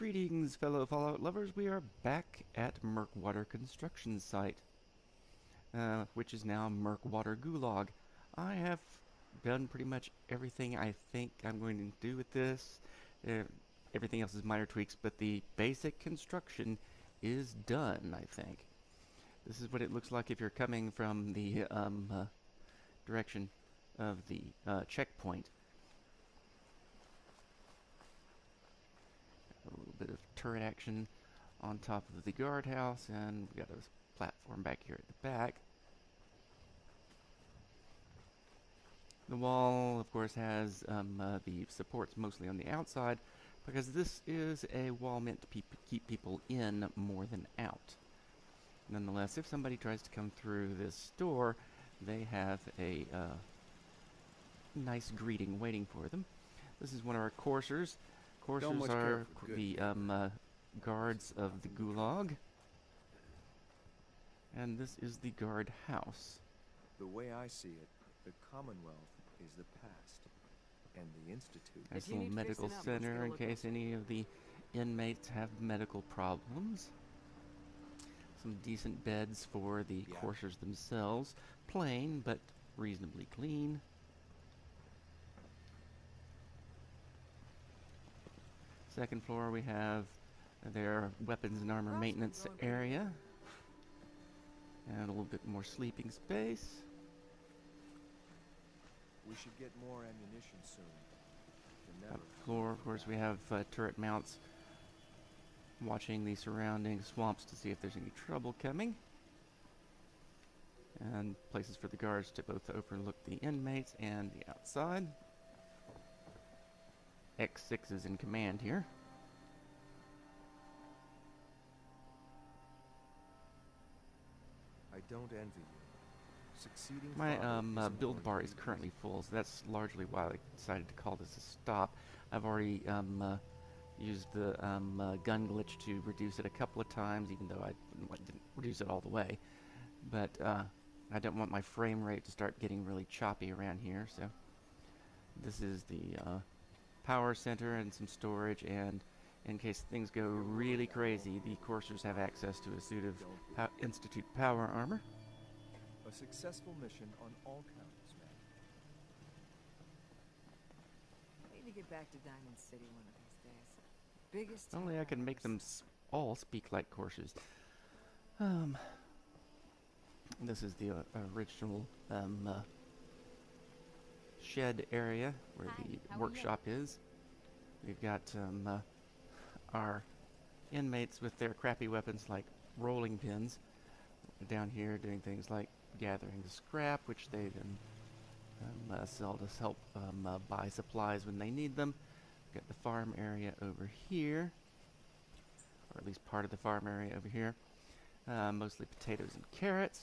Greetings, fellow Fallout lovers. We are back at Murkwater construction site, which is now Murkwater Gulag. I have done pretty much everything I think I'm going to do with this. Everything else is minor tweaks, but the basic construction is done, I think. This is what it looks like if you're coming from the direction of the checkpoint. A little bit of turret action on top of the guardhouse, and we've got a platform back here at the back. The wall, of course, has the supports mostly on the outside, because this is a wall meant to keep people in more than out. Nonetheless, if somebody tries to come through this door, they have a nice greeting waiting for them. This is one of our coursers. Coursers are the guards of the Gulag. And this is the guard house. The way I see it, the Commonwealth is the past, and the Institute. There's a little medical center in case any of the inmates have medical problems. Some decent beds for the coursers themselves. Plain, but reasonably clean. Second floor we have their weapons and armor maintenance area. And a little bit more sleeping space. We should get more ammunition soon. Top floor, of course, we have turret mounts watching the surrounding swamps to see if there's any trouble coming. And places for the guards to both overlook the inmates and the outside. X6 is in command here. I don't envy you. Succeeding. My build bar is currently full, so that's largely why I decided to call this a stop. I've already used the gun glitch to reduce it a couple of times, even though I didn't reduce it all the way. But I don't want my frame rate to start getting really choppy around here, so this is the power center and some storage, and in case things go really crazy, the coursers have access to a suit of Institute power armor. A successful mission on all counts, man. I need to get back to Diamond City one of these days. Biggest. Only I can make them all speak like coursers. This is the original shed area where the workshop is. We've got our inmates with their crappy weapons like rolling pins down here doing things like gathering the scrap, which they then sell to help buy supplies when they need them. We've got the farm area over here, or at least part of the farm area over here. Mostly potatoes and carrots.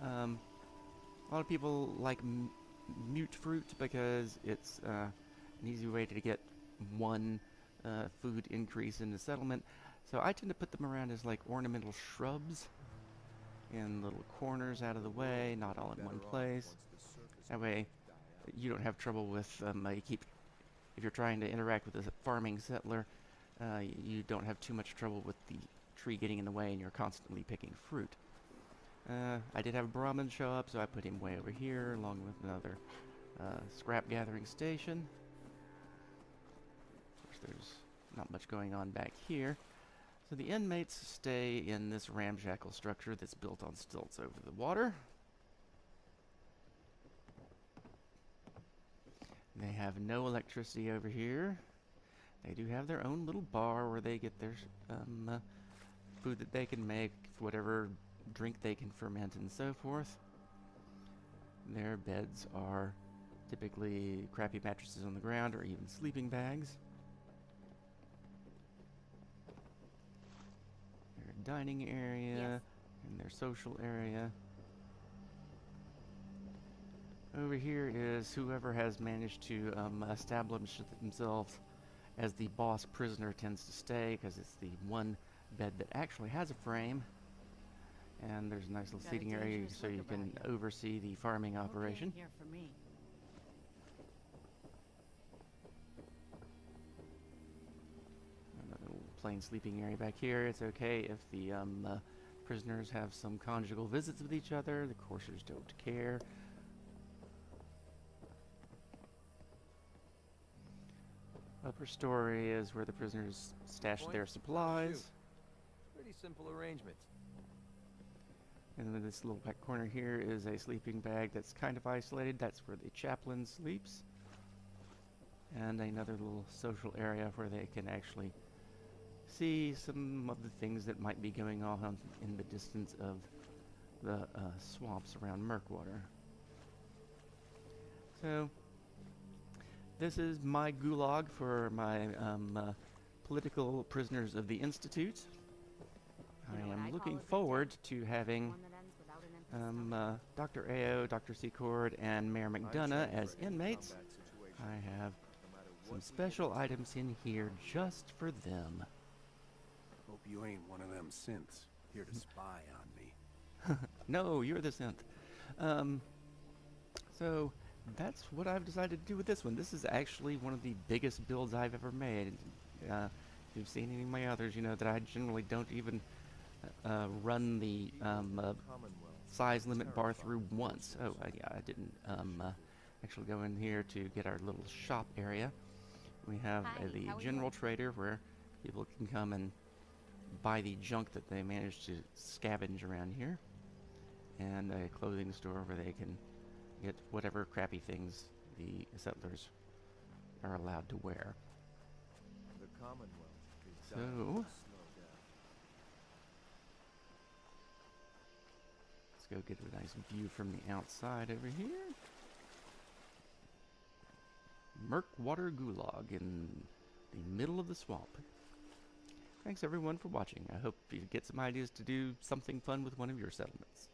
A lot of people like mute fruit because it's an easy way to get one food increase in the settlement. So I tend to put them around as like ornamental shrubs in little corners out of the way, not all in one place. That way you don't have trouble with if you're trying to interact with a farming settler, you don't have too much trouble with the tree getting in the way and you're constantly picking fruit. I did have a Brahmin show up, so I put him way over here, along with another scrap gathering station. Of course, there's not much going on back here. So the inmates stay in this ramshackle structure that's built on stilts over the water. They have no electricity over here. They do have their own little bar where they get their food that they can make, whatever drink they can ferment and so forth. Their beds are typically crappy mattresses on the ground or even sleeping bags. Their dining area and their social area. Over here is whoever has managed to establish themselves as the boss prisoner tends to stay, because it's the one bed that actually has a frame. And there's a nice little seating area so you can oversee the farming operation. Here for me. plain sleeping area back here. It's okay if the prisoners have some conjugal visits with each other. The coursers don't care. Upper story is where the prisoners stash their supplies. Pretty simple arrangement. And then this little back corner here is a sleeping bag that's kind of isolated. That's where the chaplain sleeps. And another little social area where they can actually see some of the things that might be going on in the distance of the swamps around Murkwater. So, this is my gulag for my political prisoners of the Institute. I am looking forward to having Dr. Ao, Dr. Secord, and Mayor McDonough as inmates. I have some special items in here just for them. Hope you ain't one of them synths here to spy on me. No, you're the synth. So that's what I've decided to do with this one. This is actually one of the biggest builds I've ever made. If you've seen any of my others, you know that I generally don't even run the size limit bar through once. Oh, yeah, I didn't actually go in here to get our little shop area. We have the general trader where people can come and buy the junk that they manage to scavenge around here, and a clothing store where they can get whatever crappy things the settlers are allowed to wear. The Commonwealth is So, dying to slow down. let's go get a nice view from the outside over here. Murkwater Gulag in the middle of the swamp. Thanks everyone for watching. I hope you get some ideas to do something fun with one of your settlements.